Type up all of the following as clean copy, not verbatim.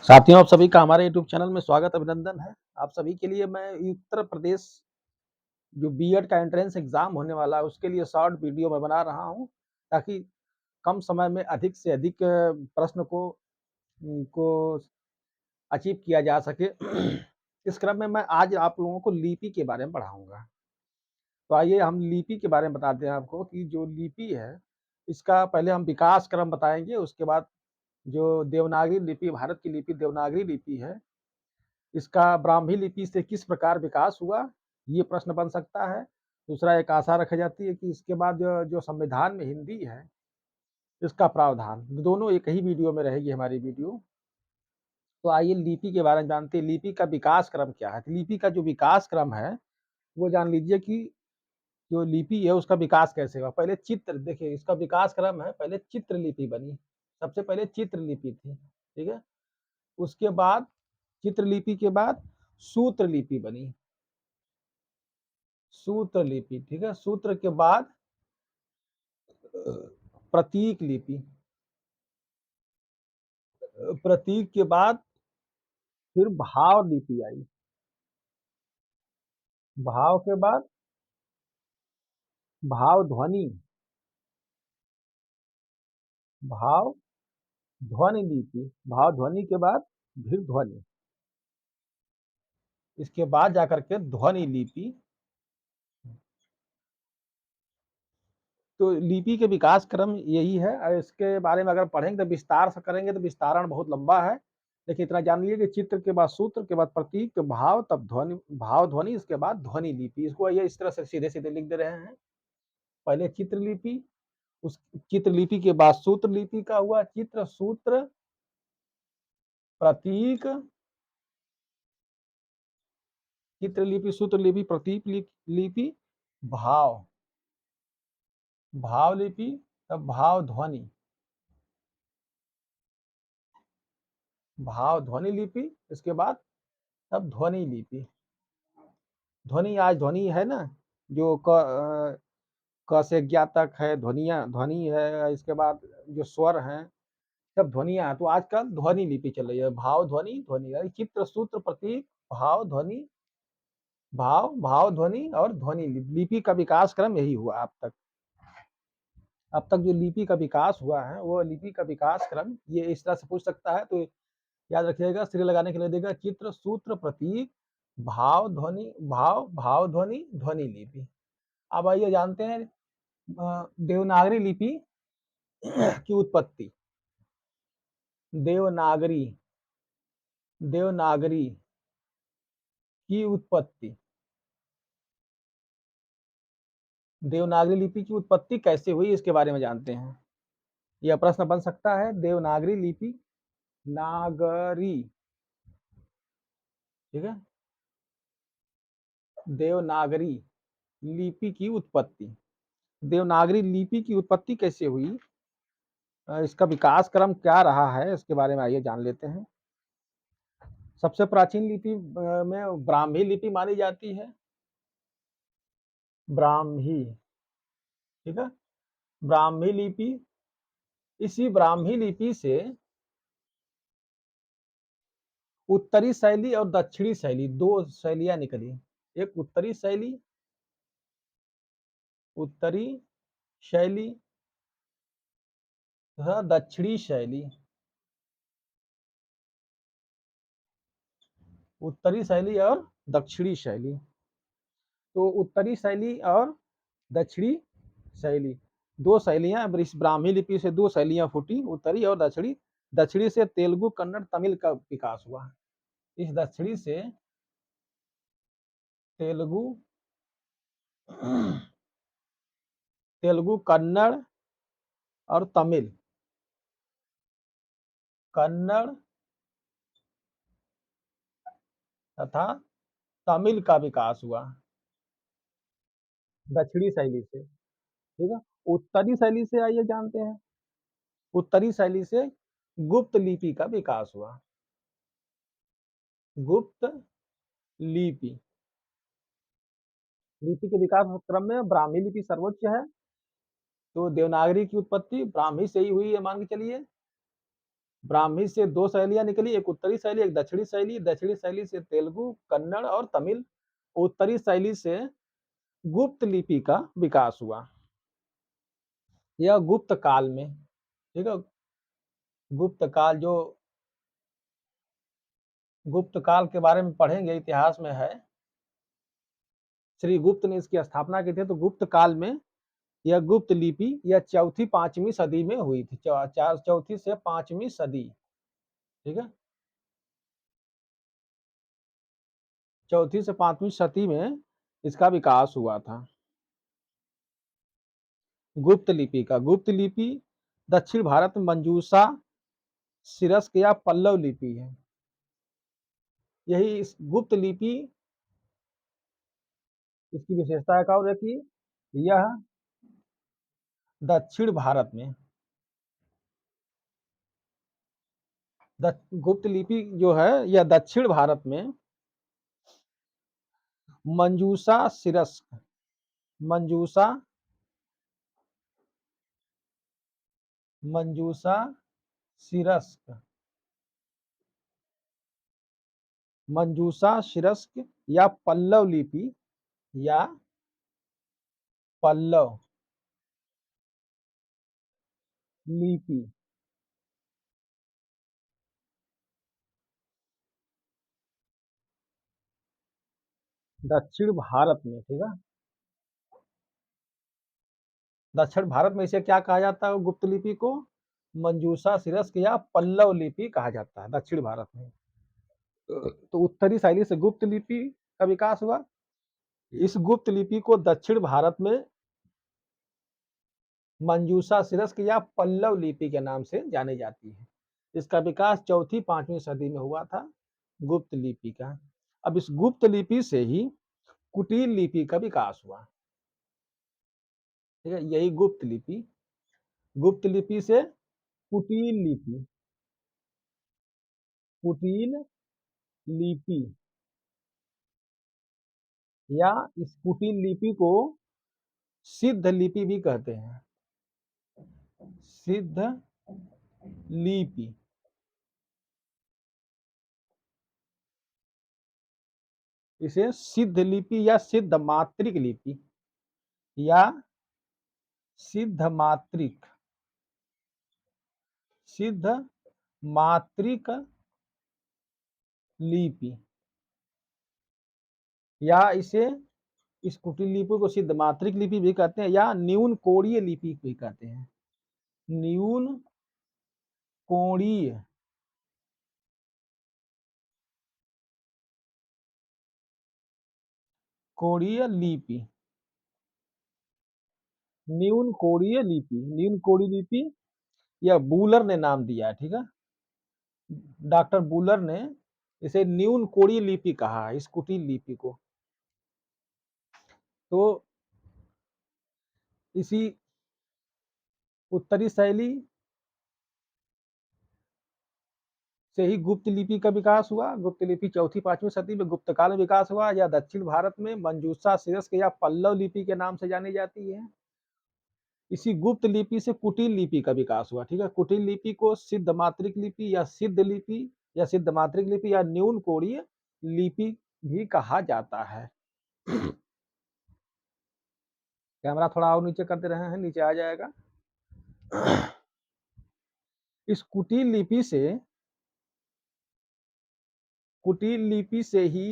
साथियों, आप सभी का हमारे यूट्यूब चैनल में स्वागत अभिनंदन है। आप सभी के लिए मैं उत्तर प्रदेश जो बीएड का एंट्रेंस एग्ज़ाम होने वाला है, उसके लिए शॉर्ट वीडियो मैं बना रहा हूँ, ताकि कम समय में अधिक से अधिक प्रश्न को अचीव किया जा सके। इस क्रम में मैं आज आप लोगों को लिपि के बारे में पढ़ाऊँगा। तो आइए हम लिपि के बारे में बताते हैं आपको कि जो लिपि है, इसका पहले हम विकास क्रम बताएँगे, उसके बाद जो देवनागरी लिपि, भारत की लिपि देवनागरी लिपि है, इसका ब्राह्मी लिपि से किस प्रकार विकास हुआ, ये प्रश्न बन सकता है। दूसरा एक आशा रखी जाती है कि इसके बाद जो जो संविधान में हिंदी है, इसका प्रावधान, दोनों एक ही वीडियो में रहेगी हमारी वीडियो। तो आइए लिपि के बारे में जानते हैं, लिपि का विकास क्रम क्या है? तो लिपि का जो विकास क्रम है, वो जान लीजिए कि जो लिपि है उसका विकास कैसे हुआ। पहले चित्र देखिए इसका विकास क्रम है, पहले चित्र लिपि बनी, सबसे पहले चित्र लिपि थी, ठीक है? उसके बाद चित्र लिपि के बाद सूत्र लिपि बनी। सूत्र लिपि, ठीक है? सूत्र के बाद प्रतीक लिपि, प्रतीक के बाद फिर भाव लिपि आई, भाव के बाद भाव ध्वनि, भाव ध्वनि लिपि, भाव ध्वनि के बाद फिर ध्वनि, इसके बाद जाकर के ध्वनि लिपि। तो लिपि के विकास क्रम यही है और इसके बारे में अगर पढ़ेंगे तो विस्तार से करेंगे तो विस्तारण बहुत लंबा है। लेकिन इतना जान लीजिए कि चित्र के बाद सूत्र के बाद प्रतीक तो भाव तब ध्वनि, भाव ध्वनि इसके बाद ध्वनि लिपि। इसको ये इस तरह से सीधे-सीधे लिख दे रहे हैं। पहले चित्र लिपि, उस चित्र लिपि के बाद सूत्र लिपि का हुआ, चित्र, सूत्र, प्रतीक, चित्र लिपि, सूत्र लिपि, प्रतीक लिपि, भाव, भाव लिपि, तब भाव ध्वनि, भाव ध्वनि लिपि, इसके बाद तब ध्वनि लिपि। ध्वनि आज ध्वनि है ना, जो क से ज्ञ तक है, ध्वनियाँ ध्वनि है, इसके बाद जो स्वर हैं, सब ध्वनियाँ हैं। तो आजकल ध्वनि लिपि चल रही है, भाव ध्वनि, ध्वनि यानी चित्र, सूत्र, प्रतीक, भाव, ध्वनि, भाव, भाव ध्वनि और ध्वनि लिपि। लिपि का विकास क्रम यही हुआ अब तक। अब तक जो लिपि का विकास हुआ है, वो लिपि का विकास क्रम ये इस तरह से पूछ सकता है, तो याद रखिएगा, सिरे लगाने के लिए देगा चित्र, सूत्र, प्रतीक, भाव, ध्वनि, भाव, भाव ध्वनि, ध्वनि लिपि। अब आइए जानते हैं देवनागरी लिपि की उत्पत्ति। देवनागरी, देवनागरी की उत्पत्ति, देवनागरी लिपि की उत्पत्ति कैसे हुई इसके बारे में जानते हैं। यह प्रश्न बन सकता है, देवनागरी लिपि, नागरी, ठीक है, देवनागरी लिपि की उत्पत्ति, देवनागरी लिपि की उत्पत्ति कैसे हुई, इसका विकास क्रम क्या रहा है इसके बारे में आइए जान लेते हैं। सबसे प्राचीन लिपि में ब्राह्मी लिपि मानी जाती है, ब्राह्मी, ठीक है, ब्राह्मी लिपि। इसी ब्राह्मी लिपि से उत्तरी शैली और दक्षिणी शैली, दो शैलियां निकली। एक उत्तरी शैली, उत्तरी शैली तथा दक्षिणी शैली, उत्तरी शैली और दक्षिणी शैली। तो उत्तरी शैली और दक्षिणी शैली, दो शैलियां, इस ब्राह्मी लिपि से दो शैलियां फूटी, उत्तरी और दक्षिणी। दक्षिणी से तेलुगु, कन्नड़, तमिल का विकास हुआ। इस दक्षिणी से तेलुगु, तेलुगु, कन्नड़ और तमिल, कन्नड़ तथा तमिल का विकास हुआ दक्षिणी शैली से, ठीक है। उत्तरी शैली से आइए जानते हैं, उत्तरी शैली से गुप्त लिपि का विकास हुआ, गुप्त लिपि। लिपि के विकास क्रम में ब्राह्मी लिपि सर्वोच्च है, तो देवनागरी की उत्पत्ति ब्राह्मी से ही हुई है मान के चलिए। ब्राह्मी से 2 शैलियाँ निकली, एक उत्तरी शैली, एक दक्षिणी शैली। दक्षिणी शैली से तेलुगु, कन्नड़ और तमिल। उत्तरी शैली से गुप्त लिपि का विकास हुआ। यह गुप्त काल में, ठीक है, गुप्त काल जो गुप्त काल के बारे में पढ़ेंगे, इतिहास में है। श्री गुप्त ने इसकी स्थापना की थी, तो गुप्त काल में यह गुप्त लिपि यह चौथी पांचवी सदी में हुई थी। चौथी से पांचवी सदी, ठीक है, चौथी से पांचवी सदी में इसका विकास हुआ था। गुप्त लिपि का, गुप्त लिपि दक्षिण भारत में मंजूषा, सिरस्क या पल्लव लिपि है। यही इस गुप्त लिपि, इसकी विशेषता है और है कि यह दक्षिण भारत में, गुप्त लिपि जो है यह दक्षिण भारत में मंजूषा सिरस्क, मंजूषा मंजूषा सिरस्क, मंजूषा सिरस्क या पल्लव लिपि या पल्लव लिपि दक्षिण भारत में, ठीक है, दक्षिण भारत में इसे क्या कहा जाता है? गुप्त लिपि को मंजूषा सिरस्क या पल्लव लिपि कहा जाता है दक्षिण भारत में। तो उत्तरी शैली से गुप्त लिपि का विकास हुआ। इस गुप्त लिपि को दक्षिण भारत में मंजूषा सिरस्क या पल्लव लिपि के नाम से जानी जाती है। इसका विकास चौथी पांचवी सदी में हुआ था, गुप्त लिपि का। अब इस गुप्त लिपि से ही कुटील लिपि का विकास हुआ, ठीक है, यही गुप्त लिपि, गुप्त लिपि से कुटील लिपि, कुटील लिपि या इस कुटील लिपि को सिद्ध लिपि भी कहते हैं, सिद्ध लिपि। इसे सिद्ध लिपि या सिद्ध मात्रिक लिपि या सिद्ध मात्रिक, सिद्ध मात्रिक लिपि या इसे, इस कुटिल लिपि को सिद्ध मात्रिक लिपि भी कहते हैं या न्यून कोणीय लिपि भी कहते हैं। न्यून कोणीय, कोणीय लिपि, न्यून कोणीय लिपि, न्यून कोणीय लिपि यह बूलर ने नाम दिया है, ठीक है, डॉक्टर बूलर ने इसे न्यून कोणीय लिपि कहा है, इस कुटिल लिपि को। तो इसी उत्तरी शैली से ही गुप्त लिपि का विकास हुआ। गुप्त लिपि चौथी पांचवी सदी में गुप्त काल में विकास हुआ। यह दक्षिण भारत में मंजूषा सिरस्क या पल्लव लिपि के नाम से जानी जाती है। इसी गुप्त लिपि से कुटिल लिपि का विकास हुआ, ठीक है, कुटिल लिपि को सिद्ध मात्रिक लिपि या सिद्ध लिपि या सिद्ध मात्रिक लिपि या न्यून कोणीय लिपि भी कहा जाता है। कैमरा थोड़ा और नीचे कर दे रहे हैं, नीचे आ जाएगा। इस कुटिल लिपि से, कुटिल लिपि से ही,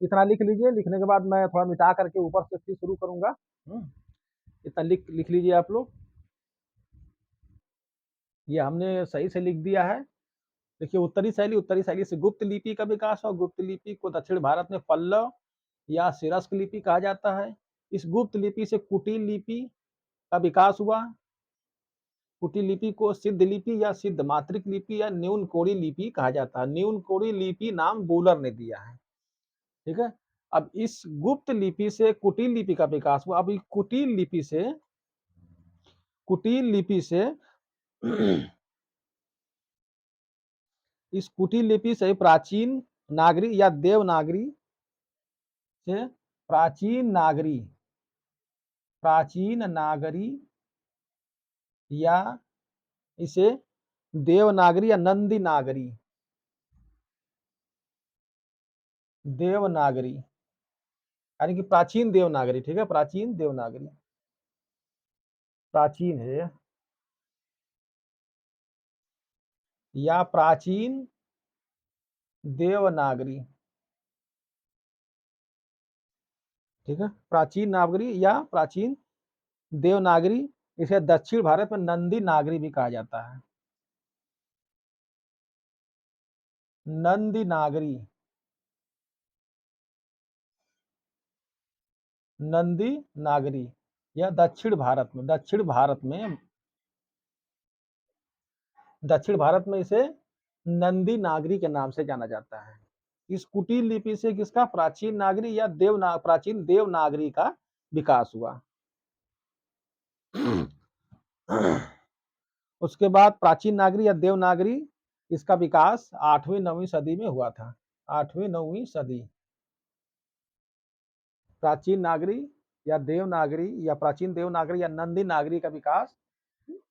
इतना लिख लीजिए, लिखने के बाद मैं थोड़ा मिटा करके ऊपर से फिर शुरू करूंगा। इतना लिख लिख लीजिए आप लोग, ये हमने सही से लिख दिया है। देखिए, उत्तरी शैली, उत्तरी शैली से गुप्त लिपि का विकास हुआ। गुप्त लिपि को दक्षिण भारत में पल्लव या सिरस्क लिपि कहा जाता है। इस गुप्त लिपि से कुटिल लिपि का विकास हुआ। कुटिल लिपि को सिद्ध लिपि या सिद्ध मात्रिक लिपि या न्यून कोणीय लिपि कहा जाता है। न्यून कोणीय लिपि नाम बूलर ने दिया है, ठीक है। अब इस गुप्त लिपि से कुटिल लिपि का विकास हुआ। अब कुटिल लिपि से, कुटिल लिपि से इस कुटिल लिपि से प्राचीन नागरी या देवनागरी से प्राचीन नागरी, प्राचीन नागरी या इसे देवनागरी या नंदी नागरी, देवनागरी यानी कि प्राचीन देवनागरी, ठीक है, प्राचीन देवनागरी, प्राचीन है या प्राचीन देवनागरी, ठीक है, प्राचीन नागरी या प्राचीन देवनागरी। इसे दक्षिण भारत में नंदी नागरी भी कहा जाता है, नंदी नागरी, नंदी नागरी या दक्षिण भारत में इसे नंदी नागरी के नाम से जाना जाता है। इस कुटील लिपि से किसका, प्राचीन नागरी या प्राचीन देवनागरी का विकास हुआ। उसके बाद प्राचीन नागरी या देवनागरी, इसका विकास 8वीं-9वीं सदी में हुआ था। 8वीं-9वीं सदी, प्राचीन नागरी या देवनागरी या प्राचीन देवनागरी या नंदी नागरी का विकास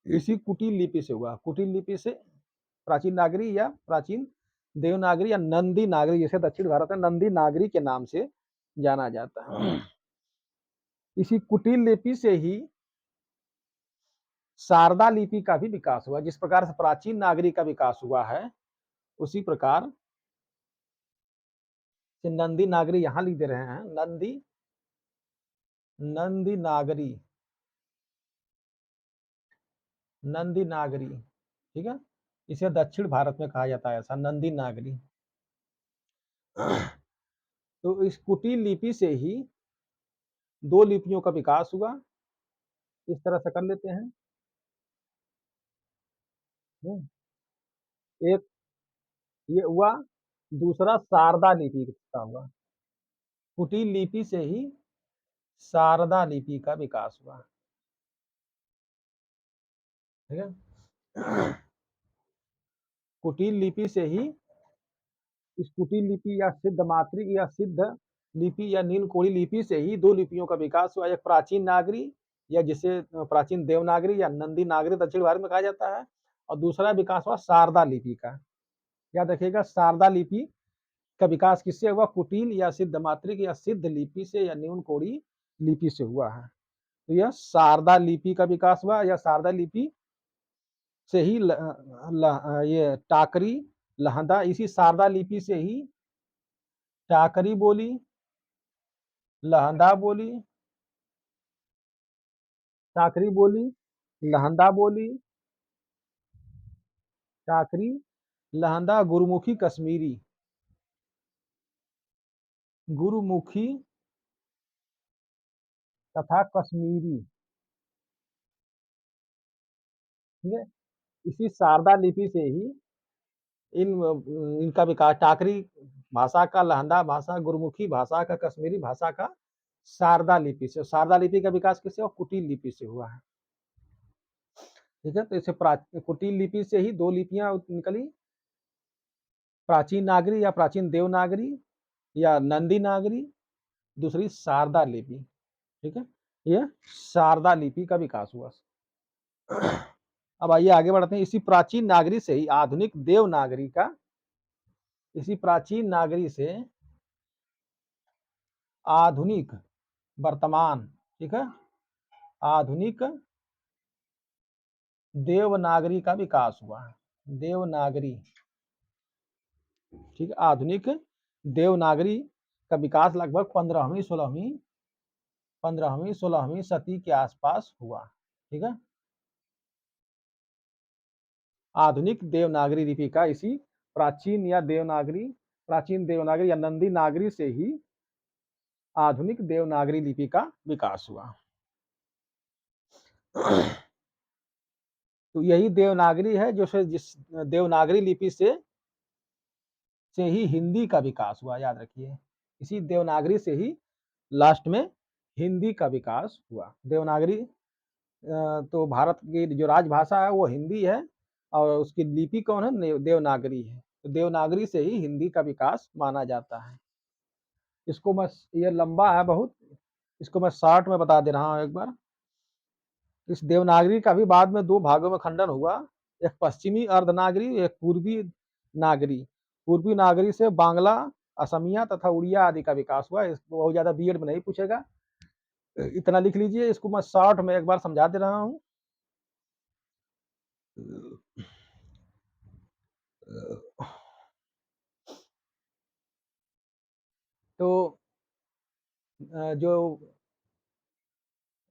इसी कुटील लिपि से हुआ। कुटील लिपि से प्राचीन नागरी या प्राचीन देवनागरी या नंदी नागरी, जैसे दक्षिण भारत में नंदी नागरी के नाम से जाना जाता है। इसी कुटील लिपि से ही शारदा लिपि का भी विकास हुआ। जिस प्रकार से प्राचीन नागरी का विकास हुआ है, उसी प्रकार से नंदी नागरी यहां लिख दे रहे हैं, नंदी नागरी, नंदी नागरी, ठीक है, इसे दक्षिण भारत में कहा जाता है ऐसा, नंदी नागरी। तो इस कुटील लिपि से ही दो लिपियों का विकास हुआ। इस तरह से कर लेते हैं। एक ये हुआ, दूसरा शारदा लिपि का हुआ। कुटील लिपि से ही शारदा लिपि का विकास हुआ, ठीक है। कुटील लिपि से ही, इस कुटील लिपि या सिद्ध मात्रिक या सिद्ध लिपि या नीलकोड़ी लिपि से ही दो लिपियों का विकास हुआ। एक प्राचीन नागरी या जिसे प्राचीन देवनागरी या नंदी नागरी दक्षिण भारत में कहा जाता है, और दूसरा विकास हुआ शारदा लिपि का। याद रखिएगा, शारदा लिपि का विकास किससे हुआ, कुटील या सिद्ध मात्रिक या सिद्ध लिपि से या न्यून कोड़ी लिपि से हुआ है। तो यह शारदा लिपि का विकास हुआ, या शारदा लिपि से ही ये टाकरी लहंदा, इसी शारदा लिपि से ही टाकरी बोली, लहंदा बोली, टाकरी बोली, लहंदा बोली, टाकरी, लहंदा, गुरुमुखी, कश्मीरी, गुरुमुखी तथा कश्मीरी, ठीक है। इसी शारदा लिपि से ही इन इनका विकास टाकरी भाषा का, लहंदा भाषा, गुरुमुखी भाषा का, कश्मीरी भाषा का शारदा लिपि से। शारदा लिपि का विकास किससे हुआ, कुटील लिपि से हुआ है, ठीक है। तो इसे कुटील लिपि से ही दो लिपियां निकली, प्राचीन नागरी या प्राचीन देवनागरी या नंदी नागरी, दूसरी शारदा लिपि, ठीक है। यह शारदा लिपि का विकास हुआ। अब आइए आगे बढ़ते हैं। इसी प्राचीन नागरी से ही आधुनिक देवनागरी का, इसी प्राचीन नागरी से आधुनिक, वर्तमान, ठीक है, आधुनिक देवनागरी का विकास हुआ। देवनागरी, ठीक है, आधुनिक देवनागरी का विकास लगभग 15वीं 16वीं सदी के आसपास हुआ, ठीक है। आधुनिक देवनागरी लिपि का इसी प्राचीन देवनागरी या नंदी नागरी से ही आधुनिक देवनागरी लिपि का विकास हुआ। तो यही देवनागरी है जो जिस देवनागरी लिपि से ही हिंदी का विकास हुआ, याद रखिए। इसी देवनागरी से ही लास्ट में हिंदी का विकास हुआ। देवनागरी तो भारत की जो राजभाषा है वो हिंदी है, और उसकी लिपि कौन है, देवनागरी है। तो देवनागरी से ही हिंदी का विकास माना जाता है। इसको मैं, ये लंबा है बहुत, इसको मैं शॉर्ट में बता दे रहा हूँ एक बार। इस देवनागरी का भी बाद में दो भागों में खंडन हुआ। एक पश्चिमी अर्धनागरी, एक पूर्वी नागरी। पूर्वी नागरी से बांग्ला, असमिया तथा उड़िया आदि का विकास हुआ। इसको बहुत ज़्यादा बीएड में नहीं पूछेगा, इतना लिख लीजिए। इसको मैं शॉर्ट में एक बार समझा दे रहा हूँ। तो जो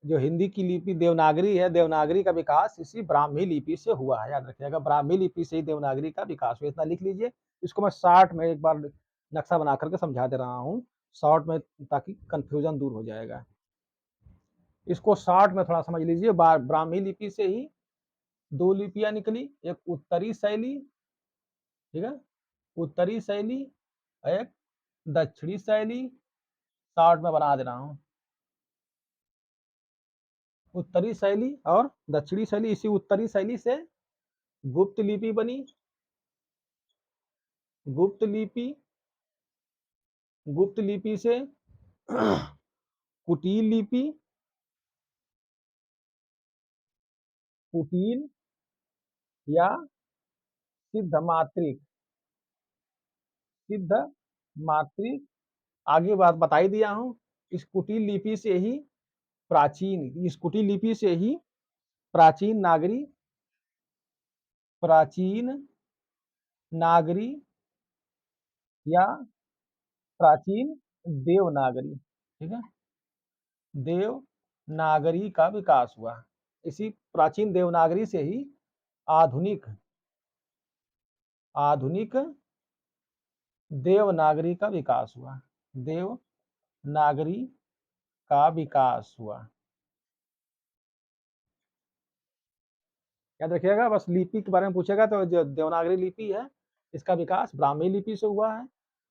जो हिंदी की लिपि देवनागरी है, देवनागरी का विकास इसी ब्राह्मी लिपि से हुआ है। याद रखिएगा, ब्राह्मी लिपि से ही देवनागरी का विकास हुआ। इतना लिख लीजिए। इसको मैं शॉर्ट में एक बार नक्शा बना करके समझा दे रहा हूँ, शॉर्ट में, ताकि कंफ्यूजन दूर हो जाएगा। इसको शॉर्ट में थोड़ा समझ लीजिए। ब्राह्मी लिपि से ही दो लिपियां निकली, एक उत्तरी शैली, ठीक है, उत्तरी शैली, एक दक्षिणी शैली। शॉर्ट में बना दे रहा हूँ। उत्तरी शैली और दक्षिणी शैली। इसी उत्तरी शैली से गुप्त लिपि बनी। गुप्त लिपि, गुप्त लिपि से कुटील लिपि, कुटील या सिद्ध मात्रिक, सिद्ध मात्रिक। आगे बात बता ही दिया हूं। इस कुटील लिपि से ही प्राचीन, इस कुटील लिपि से ही प्राचीन नागरी, प्राचीन नागरी या प्राचीन देवनागरी, ठीक है, देवनागरी का विकास हुआ। इसी प्राचीन देवनागरी से ही आधुनिक, आधुनिक देवनागरी का विकास हुआ। देवनागरी का विकास हुआ। याद रखिएगा, बस लिपि के बारे में पूछेगा तो जो देवनागरी लिपि है, इसका विकास ब्राह्मी लिपि से हुआ है,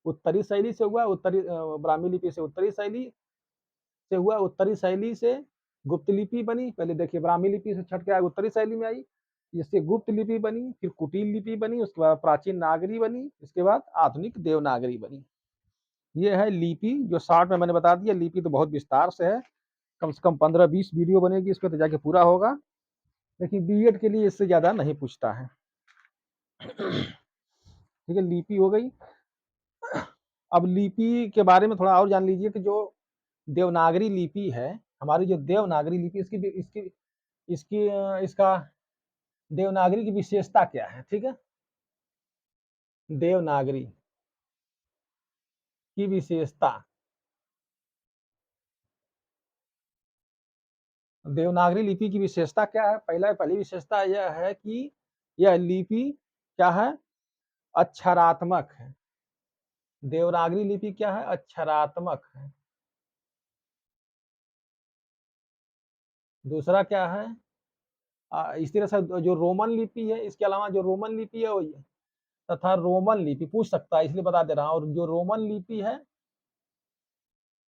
उत्तरी शैली से हुआ। उत्तरी ब्राह्मी लिपि से उत्तरी शैली से हुआ, उत्तरी शैली से गुप्त लिपि बनी। पहले देखिए, ब्राह्मी लिपि से छट के आगे उत्तरी शैली में आई, जिससे गुप्त लिपि बनी, फिर कुटील लिपि बनी, उसके बाद प्राचीन नागरी बनी, इसके बाद आधुनिक देवनागरी बनी। ये है लिपि, जो शॉर्ट में मैंने बता दिया। लिपि तो बहुत विस्तार से है, कम से कम 15-20 वीडियो बनेगी इस पर, तो जाके पूरा होगा। लेकिन बीएड के लिए इससे ज्यादा नहीं पूछता है। ठीक है, लिपि हो गई। अब लिपि के बारे में थोड़ा और जान लीजिए कि जो देवनागरी लिपि है, हमारी जो देवनागरी लिपि, इसका देवनागरी की विशेषता क्या है, ठीक है। देवनागरी की विशेषता, देवनागरी लिपि की विशेषता क्या है? पहली विशेषता यह है कि यह लिपि क्या है? अक्षरात्मक है। देवनागरी लिपि क्या है? अक्षरात्मक है। दूसरा क्या है? इस तरह से जो रोमन लिपि है, इसके अलावा जो रोमन लिपि है वो तथा रोमन लिपि पूछ सकता है, इसलिए बता दे रहा हूं। और जो रोमन लिपि है,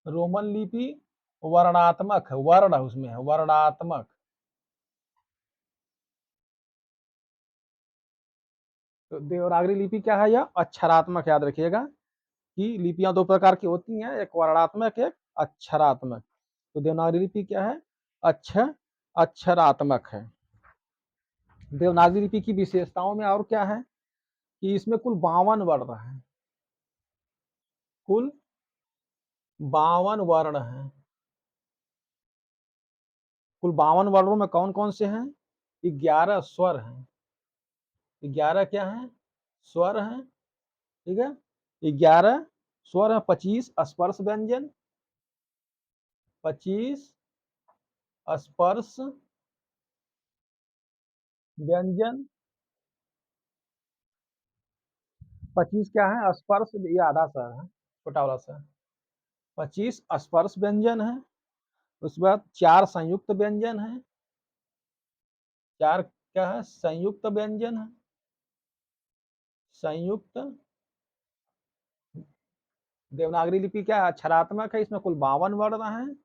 रोमन लिपि वर्णात्मक है, वर्ण उसमें है, वर्णात्मक। तो देवनागरी लिपि क्या है? यह अक्षरात्मक। याद रखिएगा कि लिपियां दो प्रकार की होती हैं, एक वर्णात्मक, एक अक्षरात्मक। तो देवनागरी लिपि क्या है? अक्षरात्मक है। देवनागरी लिपि की विशेषताओं में और क्या है कि इसमें कुल 52 वर्ण हैं, कुल 52 वर्ण हैं। कुल 52 वर्णों में कौन कौन से हैं? 11 स्वर हैं। 11 क्या है? स्वर हैं, ठीक है। 11 स्वर है, 25 स्पर्श व्यंजन, 25 स्पर्श व्यंजन। 25 क्या है? स्पर्श, ये आधा सा है, छोटा वाला सा। 25 स्पर्श व्यंजन है। उसके बाद 4 संयुक्त व्यंजन है। 4 क्या है? संयुक्त व्यंजन है। संयुक्त। देवनागरी लिपि क्या है? अक्षरात्मक है। इसमें कुल 52 वर्ण हैं,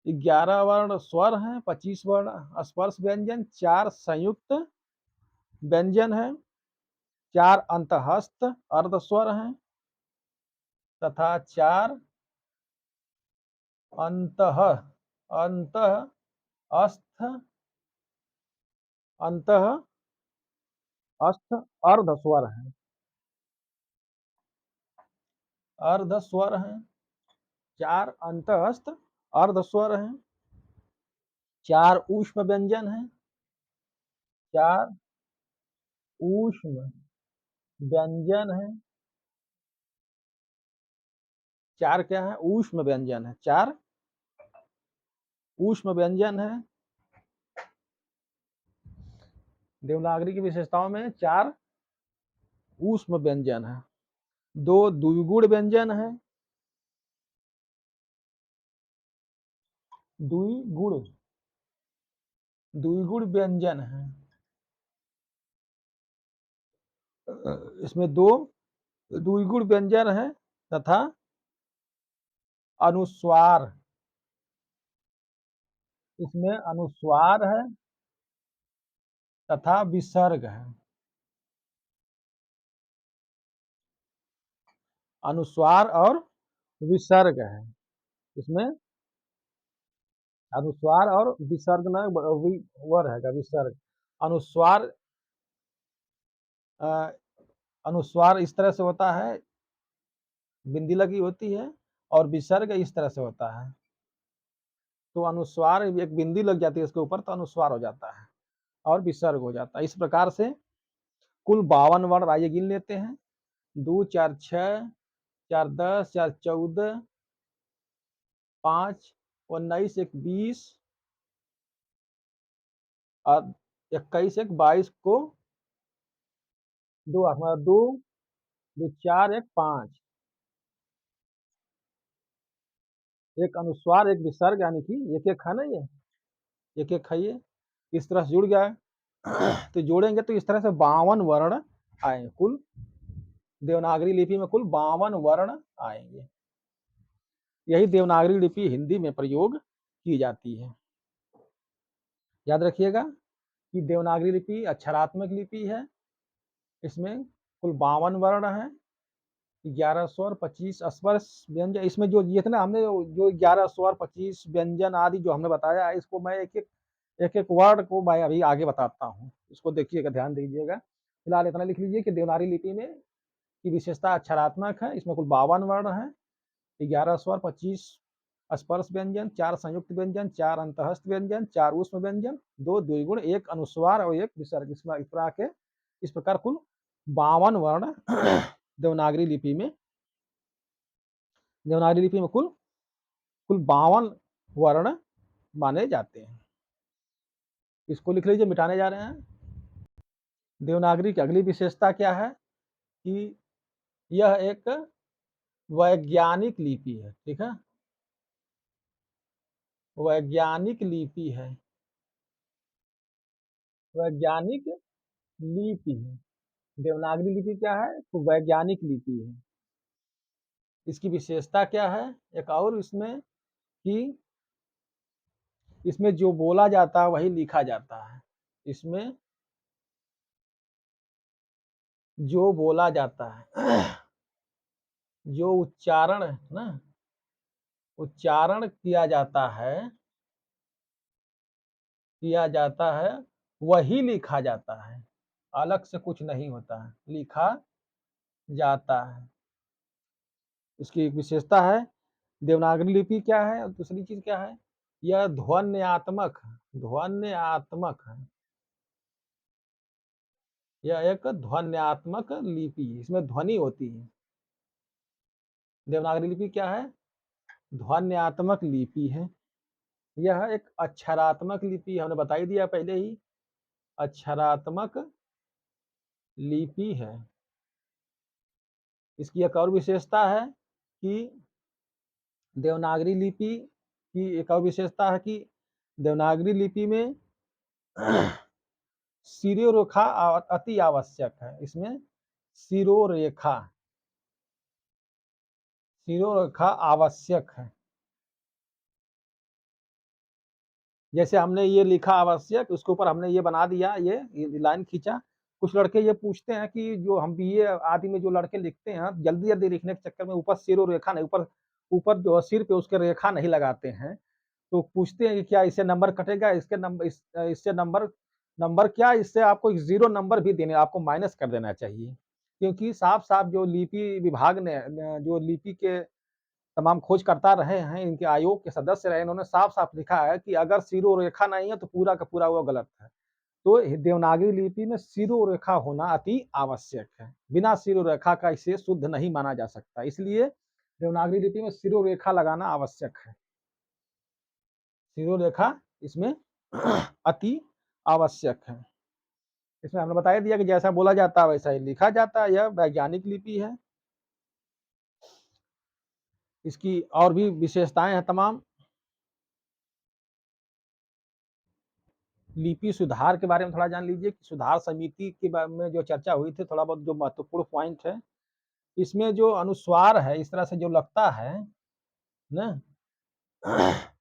11 वर्ण स्वर हैं, 25 वर्ण स्पर्श व्यंजन, 4 संयुक्त व्यंजन है, 4 अंतःस्थ अर्ध स्वर हैं तथा 4 अंतः अंतः अस्थ अंतः अस्त अर्ध स्वर है, अर्ध स्वर है। 4 अंतःस्थ अर्ध स्वर है। 4 ऊष्म व्यंजन है। 4 ऊष्म व्यंजन है। 4 क्या है? ऊष्म व्यंजन है। 4 ऊष्म व्यंजन है। देवनागरी की विशेषताओं में 4 ऊष्म व्यंजन है। 2 द्विगुण व्यंजन है। द्विगुण द्विगुण व्यंजन है। इसमें 2 द्विगुण व्यंजन है तथा अनुस्वार, इसमें अनुस्वार है तथा विसर्ग है। अनुस्वार और विसर्ग है। इसमें अनुस्वार और विसर्ग न वर है विसर्ग। अनुस्वार अनुस्वार इस तरह से होता है, बिंदी लगी होती है, और विसर्ग इस तरह से होता है। तो अनुस्वार एक बिंदी लग जाती है इसके ऊपर तो अनुस्वार हो जाता है और विसर्ग हो जाता है। इस प्रकार से कुल 52 वर्ण आइए गिन लेते हैं। 2 4 6 4 10 4 14 5 19 1 20 और 21 1 22 को 2 2 2 4 1 5 एक अनुस्वार एक विसर्ग, यानी कि एक एक है ना, ये एक एक है, ये इस तरह से जुड़ गया है। तो जोड़ेंगे तो इस तरह से 52 वर्ण आए कुल। देवनागरी लिपि में कुल 52 वर्ण आएंगे। यही देवनागरी लिपि हिंदी में प्रयोग की जाती है। याद रखिएगा कि देवनागरी लिपि अक्षरात्मक लिपि है। इसमें कुल 52 वर्ण है। 11 स्वर 25 स्पर्श व्यंजन। इसमें जो जितना हमने जो 11 स्वर 25 व्यंजन आदि जो हमने बताया है, इसको मैं एक एक वर्ड को मैं अभी आगे बताता हूँ। इसको देखिएगा, ध्यान दीजिएगा। फिलहाल इतना लिख लीजिए कि देवनागरी लिपि में की विशेषता अक्षरात्मक है। इसमें कुल 52 वर्ण है। 11 स्वर 25 स्पर्श व्यंजन, 4 संयुक्त व्यंजन, 4 अंतःस्थ व्यंजन, 4 ऊष्म व्यंजन, 2 द्विगुण, 1 अनुस्वार और 1 विसर्ग। इस प्रकार कुल 52 वर्ण देवनागरी लिपि में कुल 52 वर्ण माने जाते हैं। इसको लिख लीजिए, मिटाने जा रहे हैं। देवनागरी की अगली विशेषता क्या है कि यह एक वैज्ञानिक लिपि है। ठीक है, वैज्ञानिक लिपि है। वैज्ञानिक लिपि है देवनागरी लिपि। क्या है? तो वैज्ञानिक लिपि है। इसकी विशेषता क्या है एक और इसमें कि इसमें जो बोला जाता है वही लिखा जाता है। इसमें जो बोला जाता है जो उच्चारण है ना, उच्चारण किया जाता है वही लिखा जाता है। अलग से कुछ नहीं होता है, लिखा जाता है। इसकी एक विशेषता है। देवनागरी लिपि क्या है और दूसरी चीज क्या है, यह ध्वन्यात्मक है। यह एक ध्वन्यात्मक लिपि है, इसमें ध्वनि होती है। देवनागरी लिपि क्या है? ध्वन्यात्मक लिपि है। यह एक अक्षरात्मक लिपि, हमने बता ही दिया पहले ही, अक्षरात्मक लिपि है। इसकी एक और विशेषता है कि देवनागरी लिपि की एक और विशेषता है कि देवनागरी लिपि में शिरोरेखा अति आवश्यक है। इसमें शिरोरेखा आवश्यक है। जैसे हमने ये लिखा आवश्यक, उसके ऊपर हमने ये बना दिया, ये लाइन खींचा। कुछ लड़के ये पूछते हैं कि जो हम बीए आदि में जो लड़के लिखते हैं, जल्दी जल्दी लिखने के चक्कर में ऊपर शिरोरेखा नहीं, ऊपर ऊपर जो सिर पे उसके रेखा नहीं लगाते हैं। तो पूछते हैं कि क्या इससे नंबर कटेगा, इसके नंबर इससे नंबर नंबर क्या, इससे आपको एक 0 नंबर भी देने, आपको माइनस कर देना चाहिए। क्योंकि साफ-साफ जो लिपि विभाग ने जो लिपि के तमाम खोजकर्ता रहे हैं, इनके आयोग के सदस्य रहे, इन्होंने साफ-साफ लिखा है कि अगर शिरोरेखा नहीं है तो पूरा का पूरा वो गलत है। तो देवनागरी लिपि में शिरोरेखा होना अति आवश्यक है। बिना शिरोरेखा का इसे शुद्ध नहीं माना जा सकता। इसलिए देवनागरी लिपि में शिरोरेखा लगाना आवश्यक है। शिरोरेखा इसमें अति आवश्यक है। इसमें हमने बता ही दिया कि जैसा बोला जाता है वैसा ही लिखा जाता है। यह वैज्ञानिक लिपि है। इसकी और भी विशेषताएं हैं तमाम। लिपि सुधार के बारे में थोड़ा जान लीजिए कि सुधार समिति के बारे में जो चर्चा हुई थी, थोड़ा बहुत जो महत्वपूर्ण पॉइंट है, इसमें जो अनुस्वार है, इस तरह से जो लगता है ना,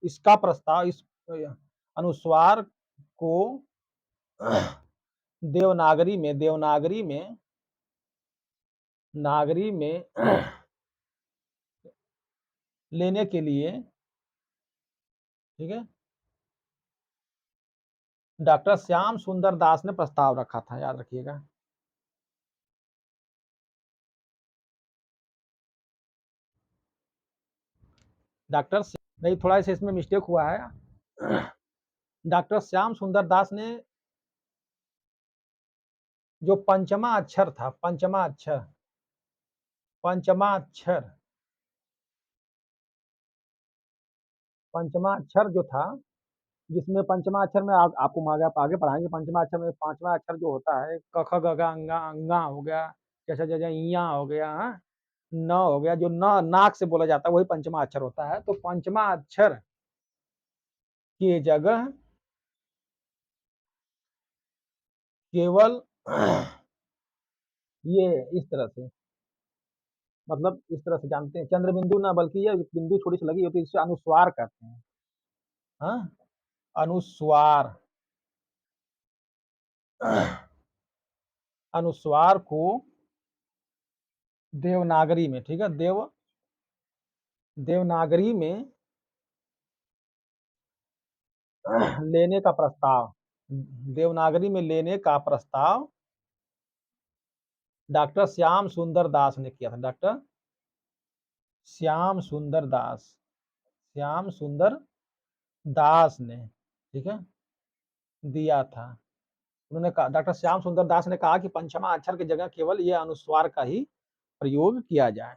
इसका प्रस्ताव, इस अनुस्वार को देवनागरी में लेने के लिए, ठीक है, डॉक्टर श्याम सुंदर दास ने प्रस्ताव रखा था, याद रखिएगा। डॉक्टर नहीं, थोड़ा सा इसमें मिस्टेक हुआ है। डॉक्टर श्याम सुंदर दास ने जो पंचमा अक्षर था, पंचमा अक्षर जो था, जिसमें पंचमा अक्षर में आपको आगे पढ़ाएंगे। पंचमा अक्षर में पांचवा अक्षर जो होता है, क ख ग घ अंगा अंगा हो गया, जैसे जैसे इया हो गया, न हो गया, जो न नाक से बोला जाता है वही पंचमा अक्षर होता है। तो पंचमा अक्षर की जगह केवल ये इस तरह से, मतलब इस तरह से जानते हैं, चंद्र बिंदु ना, बल्कि ये बिंदु थोड़ी सी लगी होती है, इसे अनुस्वार कहते हैं। हाँ, अनुस्वार, अनुस्वार को देवनागरी में, ठीक है, देवनागरी में लेने का प्रस्ताव, देवनागरी में लेने का प्रस्ताव डॉक्टर श्याम सुंदर दास ने किया था। डॉक्टर श्याम सुंदर दास, श्याम सुंदर दास ने, ठीक है, दिया था। उन्होंने कहा, डॉक्टर श्याम सुंदर दास ने कहा कि पंचमा अक्षर की जगह केवल यह अनुस्वार का ही प्रयोग किया जाए।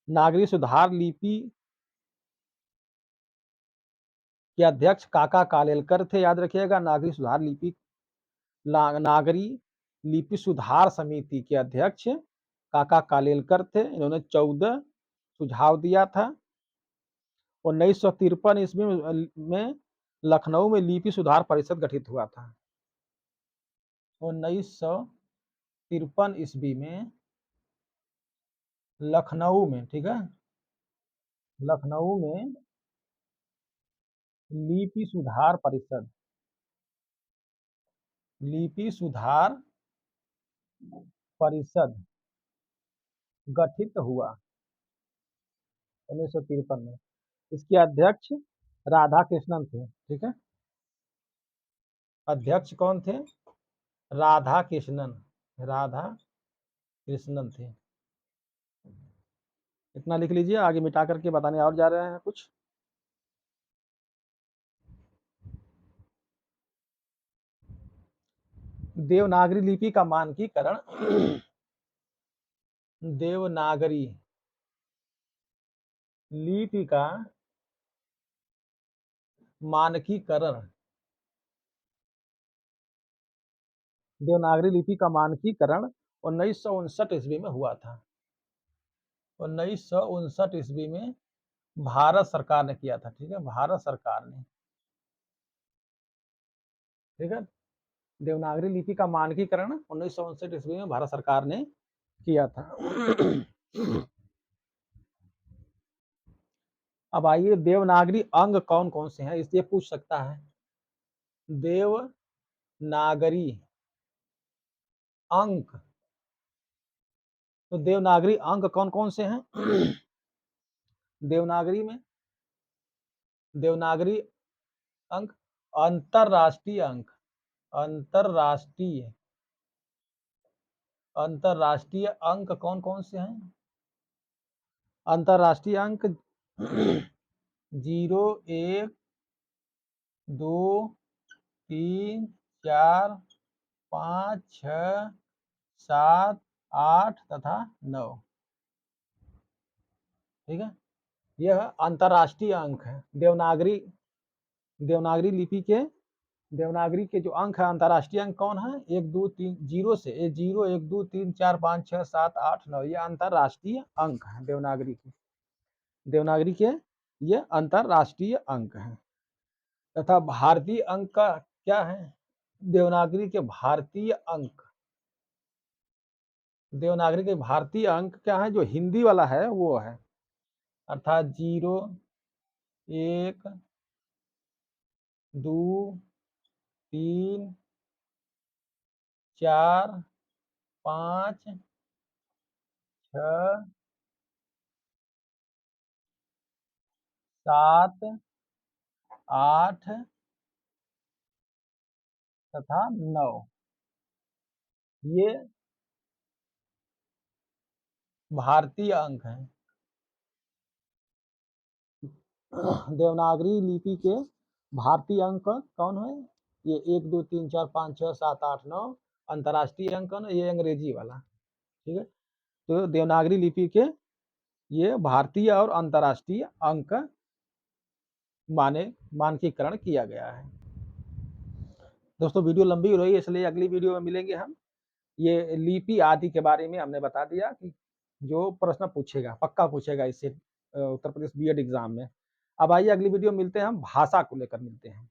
नागरी सुधार लिपि के अध्यक्ष काका कालेलकर थे, याद रखिएगा। नागरी सुधार लिपि, नागरी लिपि सुधार समिति के अध्यक्ष काका कालेलकर थे। इन्होंने 14 सुझाव दिया था। 1953 ईस्वी में लखनऊ में लिपि सुधार परिषद गठित हुआ था। 1953 ईस्वी में लखनऊ में, ठीक है, लखनऊ में लिपि सुधार परिषद, लिपि सुधार परिषद गठित हुआ 1953 में। इसके अध्यक्ष राधा कृष्णन थे, ठीक है। अध्यक्ष कौन थे? राधा कृष्णन, राधा कृष्णन थे। इतना लिख लीजिए, आगे मिटा करके बताने और जा रहे हैं कुछ। देवनागरी लिपि का मानकीकरण, देवनागरी लिपि का मानकीकरण, देवनागरी लिपि का मानकीकरण 1959 ईस्वी में हुआ था। 1959 ईस्वी में भारत सरकार ने किया था, ठीक है, भारत सरकार ने, ठीक है। देवनागरी लिपि का मानकीकरण 1959 ईस्वी में भारत सरकार ने किया था। अब आइए, देवनागरी अंग कौन कौन से हैं, इसलिए पूछ सकता है। देवनागरी अंक, तो देवनागरी अंक कौन कौन से हैं? देवनागरी में देवनागरी अंक अंतरराष्ट्रीय अंक, अंतरराष्ट्रीय अंतरराष्ट्रीय अंक कौन कौन से हैं? अंतरराष्ट्रीय अंक 0, 1, 2, 3, 4, 5, 6, 7, 8 तथा 9। ठीक है, यह अंतरराष्ट्रीय अंक है। देवनागरी देवनागरी लिपि के देवनागरी के जो अंक है अंतरराष्ट्रीय अंक कौन है? 1, 2, 3 जीरो से 0, 1, 2, 3, 4, 5, 6, 7, 8, 9 ये अंतरराष्ट्रीय अंक है देवनागरी के। देवनागरी के ये अंतरराष्ट्रीय अंक हैं। तथा भारतीय अंक का क्या है? देवनागरी के भारतीय अंक, देवनागरी के भारतीय अंक क्या है? जो हिंदी वाला है वो है, अर्थात 0, 1, 2, 3, 4, 5, 6, 7, 8 तथा 9 ये भारतीय अंक हैं। देवनागरी लिपि के भारतीय अंक कौन है? ये 1, 2, 3, 4, 5, 6, 7, 8, 9। अंतरराष्ट्रीय अंक कौन है? ये अंग्रेजी वाला। ठीक है, तो देवनागरी लिपि के ये भारतीय और अंतरराष्ट्रीय अंक मानकीकरण किया गया है। दोस्तों वीडियो लंबी हो रही है इसलिए अगली वीडियो में मिलेंगे हम। ये लिपि आदि के बारे में हमने बता दिया कि जो प्रश्न पूछेगा पक्का पूछेगा इससे उत्तर प्रदेश बीएड एग्जाम में। अब आइए अगली वीडियो में मिलते हैं, हम भाषा को लेकर मिलते हैं।